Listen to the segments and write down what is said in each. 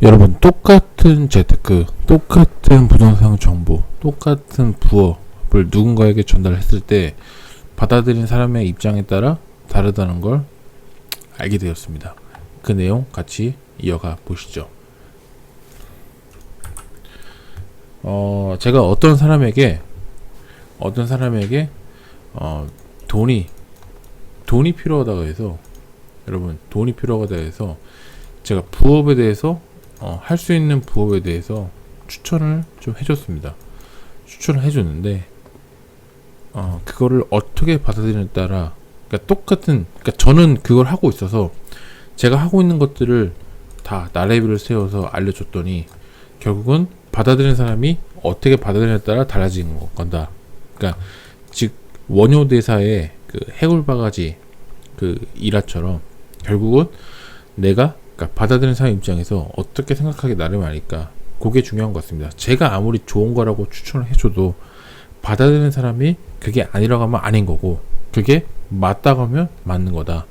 여러분, 똑같은 재테크, 똑같은 부동산 정보, 똑같은 부업을 누군가에게 전달했을 때 받아들인 사람의 입장에 따라 다르다는 걸 알게 되었습니다. 그 내용 같이 이어가 보시죠. 제가 어떤 사람에게 돈이 필요하다고 해서, 여러분, 돈이 필요하다 해서 제가 부업에 대해서 할 수 있는 부업에 대해서 추천을 좀 해줬습니다. 추천을 해줬는데 그거를 어떻게 받아들이느냐에 따라, 그러니까 저는 그걸 하고 있어서 제가 하고 있는 것들을 다 나래비를 세워서 알려줬더니 결국은 받아들이는 사람이 어떻게 받아들이느냐에 따라 달라지는 건다. 그러니까 즉 원효대사의 그 해골바가지 그 일화처럼 결국은 내가, 그러니까 받아들이는 사람 입장에서 어떻게 생각하기 나름 아니까, 그게 중요한 것 같습니다. 제가 아무리 좋은 거라고 추천을 해줘도 받아들이는 사람이 그게 아니라고 하면 아닌 거고, 그게 맞다고 하면 맞는 거다.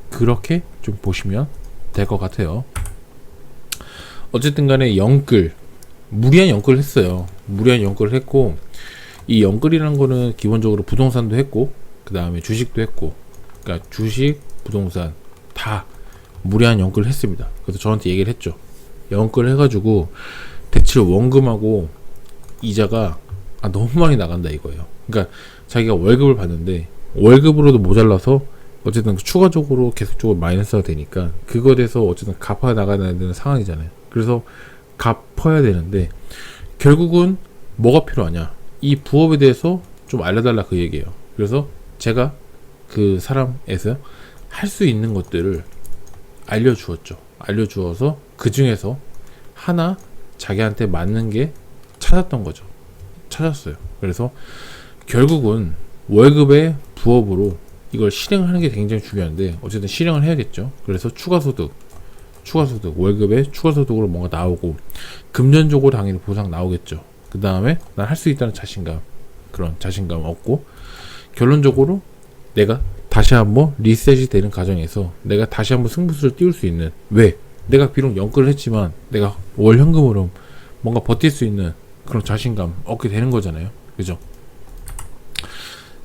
그렇게 좀 보시면 될 것 같아요. 어쨌든 간에 무리한 영끌을 했어요. 무리한 영끌을 했고, 이 영끌이라는 거는 기본적으로 부동산도 했고, 그 다음에 주식도 했고, 그러니까 주식, 부동산 다 무리한 영끌을 했습니다. 그래서 저한테 얘기를 했죠. 영끌을 해가지고 대출 원금하고 이자가 너무 많이 나간다 이거예요. 그러니까 자기가 월급을 받는데 월급으로도 모자라서 어쨌든 추가적으로 계속적으로 마이너스가 되니까 그거에 대해서 어쨌든 갚아 나가야 되는 상황이잖아요. 그래서 갚아야 되는데 결국은 뭐가 필요하냐, 이 부업에 대해서 좀 알려달라, 그 얘기예요. 그래서 제가 그 사람에서 할 수 있는 것들을 알려주었죠. 알려주어서 그 중에서 하나 자기한테 맞는 게 찾았어요. 그래서 결국은 월급의 부업으로 이걸 실행하는 게 굉장히 중요한데, 어쨌든 실행을 해야겠죠. 그래서 추가소득, 월급에 추가소득으로 뭔가 나오고, 금전적으로 당연히 보상 나오겠죠. 그 다음에 난 할 수 있다는 자신감, 그런 자신감 얻고, 결론적으로 내가 다시 한번 리셋이 되는 과정에서 내가 다시 한번 승부수를 띄울 수 있는, 왜? 내가 비록 연끌을 했지만 내가 월 현금으로 뭔가 버틸 수 있는 그런 자신감 얻게 되는 거잖아요. 그죠?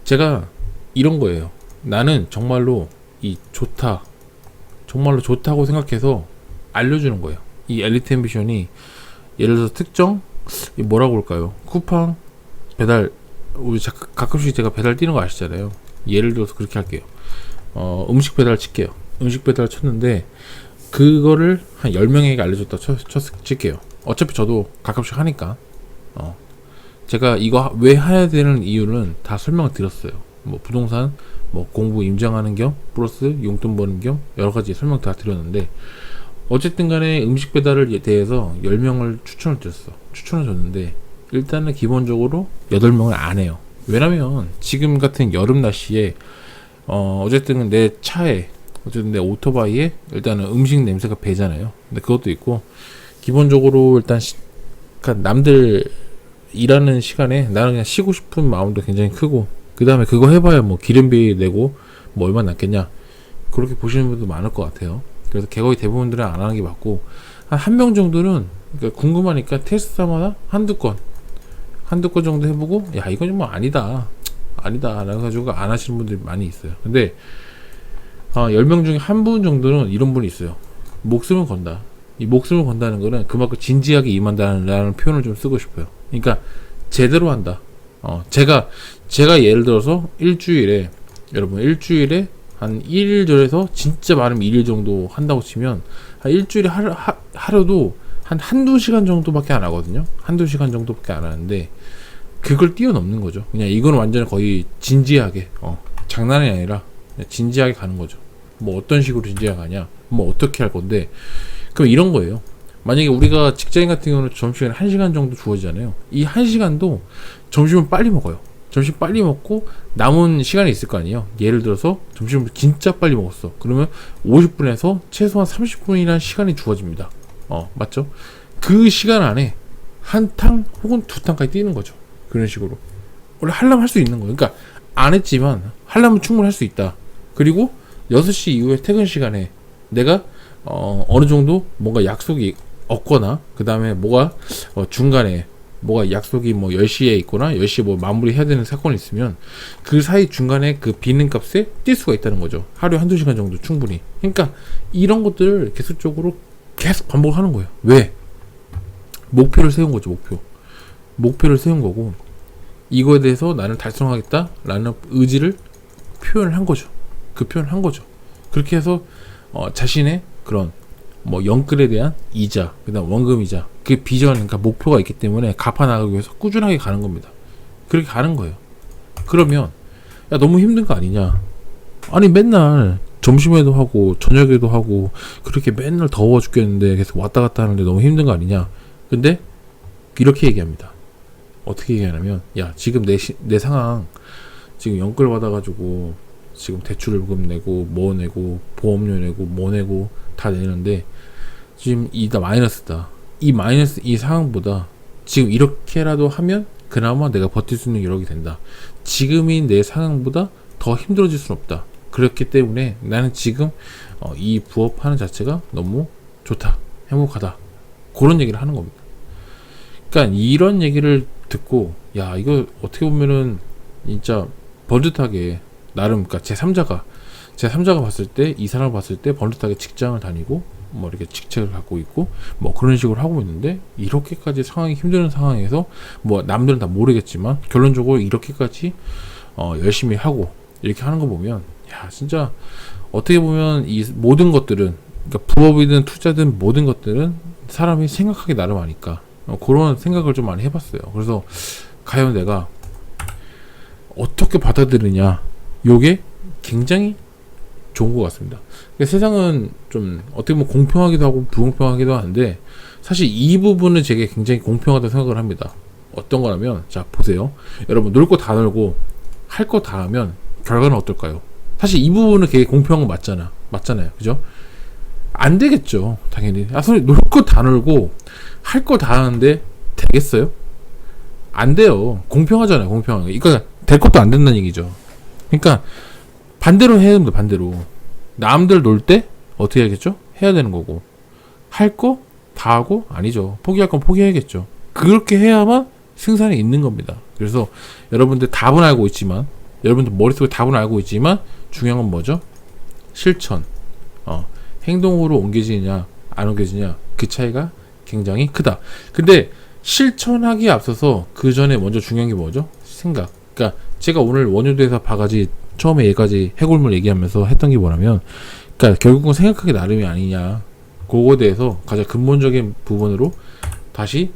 제가 이런 거예요. 나는 정말로 정말로 좋다고 생각해서 알려주는 거예요. 이 엘리트 앰비션이 예를 들어서 특정, 뭐라고 할까요? 쿠팡 배달, 우리 가끔씩 제가 배달 뛰는 거 아시잖아요. 예를 들어서 그렇게 할게요. 음식 배달 칠게요. 음식 배달 쳤는데 그거를 한 10명에게 알려줬다 칠게요. 어차피 저도 가끔씩 하니까 제가 이거 왜 해야 되는 이유는 다 설명을 드렸어요. 뭐 부동산, 뭐 공부 임장하는 겸 플러스 용돈 버는 겸 여러가지 설명 다 드렸는데, 어쨌든 간에 음식 배달을 대해서 10명을 추천을 줬는데 일단은 기본적으로 8명을 안 해요. 왜냐면 지금 같은 여름 날씨에 어쨌든 내 차에, 어쨌든 내 오토바이에 일단은 음식 냄새가 배잖아요. 근데 그것도 있고, 기본적으로 일단 그러니까 남들 일하는 시간에 나는 그냥 쉬고 싶은 마음도 굉장히 크고, 그 다음에 그거 해봐야 뭐 기름비 내고 뭐 얼마 남겠냐, 그렇게 보시는 분도 많을 것 같아요. 그래서 거의 대부분들은 안 하는 게 맞고, 한 명 정도는 그러니까 궁금하니까 테스트마다 한두 건 정도 해보고, 야 이건 좀 뭐 아니다 그래가지고 안 하시는 분들이 많이 있어요. 근데 10명 중에 한 분 정도는 이런 분이 있어요. 목숨을 건다. 이 목숨을 건다는 거는 그만큼 진지하게 임한다는 표현을 좀 쓰고 싶어요. 그러니까 제대로 한다. 제가 예를 들어서 일주일에 한 1일 전에서 진짜 많으면 2일 정도 한다고 치면, 한 일주일에 하루도 한두 시간 정도밖에 안 하거든요. 한두 시간 정도밖에 안 하는데 그걸 뛰어넘는 거죠. 그냥 이건 완전히 거의 진지하게, 장난이 아니라 그냥 진지하게 가는 거죠. 뭐 어떤 식으로 진지하게 가냐, 뭐 어떻게 할 건데, 그럼 이런 거예요. 만약에 우리가 직장인 같은 경우는 점심시간에 1시간 정도 주어지잖아요. 이 1시간도 점심을 빨리 먹어요. 점심 빨리 먹고 남은 시간이 있을 거 아니에요. 예를 들어서 점심을 진짜 빨리 먹었어. 그러면 50분에서 최소한 30분이라는 시간이 주어집니다. 맞죠? 그 시간 안에 한 탕 혹은 두 탕까지 뛰는 거죠. 그런 식으로 원래 하려면 할 수 있는 거예요. 그러니까 안 했지만 하려면 충분히 할 수 있다. 그리고 6시 이후에 퇴근 시간에 내가 어느 정도 뭔가 약속이 없거나, 그 다음에 뭐가 중간에 뭐가 약속이 뭐 10시에 있거나 10시에 뭐 마무리 해야 되는 사건이 있으면 그 사이 중간에 그 비는 값에 뛸 수가 있다는 거죠. 하루에 한두 시간 정도 충분히. 그러니까 이런 것들을 계속적으로 계속 반복하는 거예요. 왜? 목표를 세운 거죠. 목표를 세운 거고, 이거에 대해서 나는 달성하겠다라는 의지를 표현을 한 거죠. 그 표현을 한 거죠. 그렇게 해서 자신의 그런 뭐 영끌에 대한 이자, 그다음 원금 이자, 그 비전, 그러니까 목표가 있기 때문에 갚아 나가기 위해서 꾸준하게 가는 겁니다. 그렇게 가는 거예요. 그러면 야, 너무 힘든 거 아니냐? 아니, 맨날 점심에도 하고 저녁에도 하고 그렇게 맨날 더워 죽겠는데 계속 왔다 갔다 하는데 너무 힘든 거 아니냐? 근데 이렇게 얘기합니다. 어떻게 얘기하냐면, 야, 지금 내 상황, 지금 영끌 받아가지고 지금 대출금 내고 뭐 내고 보험료 내고 뭐 내고 다 내는데 지금 다 마이너스다. 이 상황보다 지금 이렇게라도 하면 그나마 내가 버틸 수 있는 여력이 된다. 지금인 내 상황보다 더 힘들어질 수는 없다. 그렇기 때문에 나는 지금 이 부업하는 자체가 너무 좋다, 행복하다, 그런 얘기를 하는 겁니다. 그러니까 이런 얘기를 듣고, 야, 이거 어떻게 보면은 진짜 번듯하게 나름, 그러니까 제3자가 봤을 때, 이 사람을 봤을 때 번듯하게 직장을 다니고 뭐 이렇게 직책을 갖고 있고 뭐 그런 식으로 하고 있는데, 이렇게까지 상황이 힘든 상황에서 뭐 남들은 다 모르겠지만 결론적으로 이렇게까지 열심히 하고 이렇게 하는 거 보면, 야, 진짜 어떻게 보면 이 모든 것들은, 그러니까 부업이든 투자든 모든 것들은 사람이 생각하기 나름 하니까 그런 생각을 좀 많이 해봤어요. 그래서 과연 내가 어떻게 받아들이냐, 요게 굉장히 좋은 것 같습니다. 그러니까 세상은 좀 어떻게 보면 공평하기도 하고 불공평하기도 한데, 사실 이 부분은 제게 굉장히 공평하다고 생각을 합니다. 어떤 거라면, 자, 보세요. 여러분, 놀 거 다 놀고 할 거 다 하면 결과는 어떨까요? 사실 이 부분은 되게 공평한 거 맞잖아요. 그죠? 안 되겠죠, 당연히. 소리, 놀 거 다 놀고 할 거 다 하는데 되겠어요? 안 돼요. 공평하잖아요, 공평하게. 그러니까 될 것도 안 된다는 얘기죠. 그러니까 반대로 해야 됩니다. 반대로. 남들 놀 때 어떻게 해야겠죠? 해야 되는 거고, 할 거 다 하고, 아니죠, 포기할 건 포기해야겠죠. 그렇게 해야만 승산이 있는 겁니다. 그래서 여러분들 답은 알고 있지만, 여러분들 머릿속에 답은 알고 있지만 중요한 건 뭐죠? 실천. 행동으로 옮겨지느냐 안 옮겨지냐, 그 차이가 굉장히 크다. 근데 실천하기에 앞서서 그 전에 먼저 중요한 게 뭐죠? 생각. 그러니까 제가 오늘 원효대사 바가지 처음에 얘까지 해골물 얘기하면서 했던 게 뭐냐면, 그러니까 결국은 생각하기 나름이 아니냐, 그거에 대해서 가장 근본적인 부분으로 다시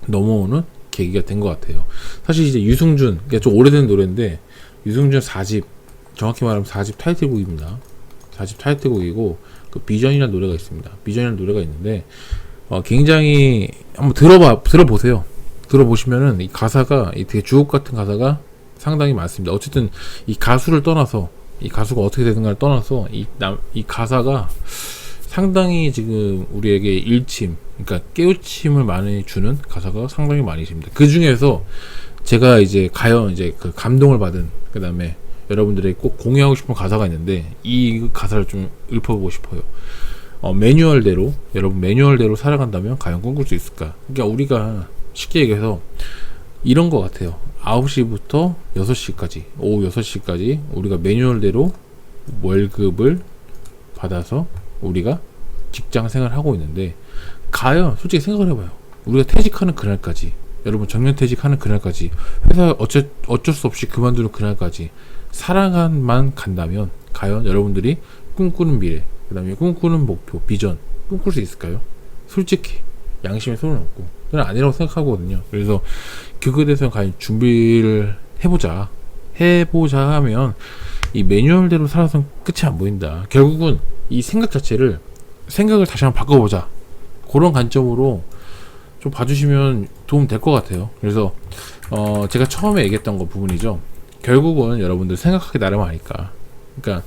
넘어오는 계기가 된 것 같아요. 사실 이제 유승준, 그러니까 좀 오래된 노래인데, 유승준 4집, 정확히 말하면 4집 타이틀곡입니다. 4집 타이틀곡이고, 그 비전이라는 노래가 있습니다. 비전이라는 노래가 있는데, 굉장히 한번 들어보세요. 들어보시면은 이 가사가, 이 되게 주옥 같은 가사가 상당히 많습니다. 어쨌든 이 가수를 떠나서, 이 가수가 어떻게 되는가를 떠나서 이 가사가 상당히 지금 우리에게 일침, 그러니까 깨우침을 많이 주는 가사가 상당히 많이 있습니다. 그 중에서 제가 이제 이제 그 감동을 받은, 그 다음에 여러분들에게 꼭 공유하고 싶은 가사가 있는데, 이 가사를 좀 읊어보고 싶어요. 매뉴얼대로, 여러분 매뉴얼대로 살아간다면 과연 꿈꿀 수 있을까? 그러니까 우리가 쉽게 얘기해서 이런 것 같아요. 9시부터 6시까지, 오후 6시까지 우리가 매뉴얼대로 월급을 받아서 우리가 직장 생활을 하고 있는데, 과연 솔직히 생각을 해봐요. 우리가 퇴직하는 그날까지, 여러분 정년퇴직하는 그날까지, 회사 어쩔 수 없이 그만두는 그날까지 살아가만 간다면 과연 여러분들이 꿈꾸는 미래, 그 다음에 꿈꾸는 목표, 비전 꿈꿀 수 있을까요? 솔직히 양심에 손을 얹고 저는 아니라고 생각하거든요. 그래서 그거에 대해서 과연 준비를 해보자 하면 이 매뉴얼대로 살아서는 끝이 안 보인다. 결국은 이 생각을 다시 한번 바꿔보자, 그런 관점으로 좀 봐주시면 도움 될 것 같아요. 그래서 제가 처음에 얘기했던 거 부분이죠. 결국은 여러분들 생각하기 나름 아닐까. 그러니까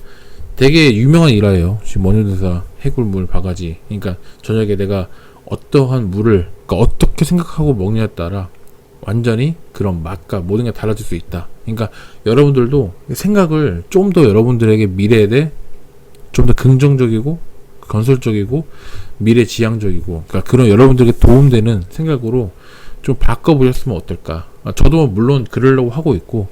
되게 유명한 일화예요. 지금 원효대사 해골물 바가지. 그러니까 저녁에 내가 어떠한 물을, 그러니까 어떻게 생각하고 먹느냐에 따라 완전히 그런 맛과 모든 게 달라질 수 있다. 그러니까 여러분들도 생각을 좀 더 여러분들에게 미래에 대해 좀 더 긍정적이고 건설적이고 미래지향적이고, 그러니까 그런 여러분들에게 도움되는 생각으로 좀 바꿔보셨으면 어떨까. 저도 물론 그러려고 하고 있고,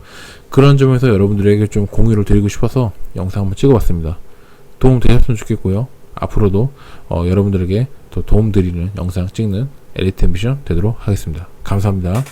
그런 점에서 여러분들에게 좀 공유를 드리고 싶어서 영상 한번 찍어봤습니다. 도움 되셨으면 좋겠고요. 앞으로도 여러분들에게 더 도움 드리는 영상 찍는 엘리트 앰비션 되도록 하겠습니다. 감사합니다.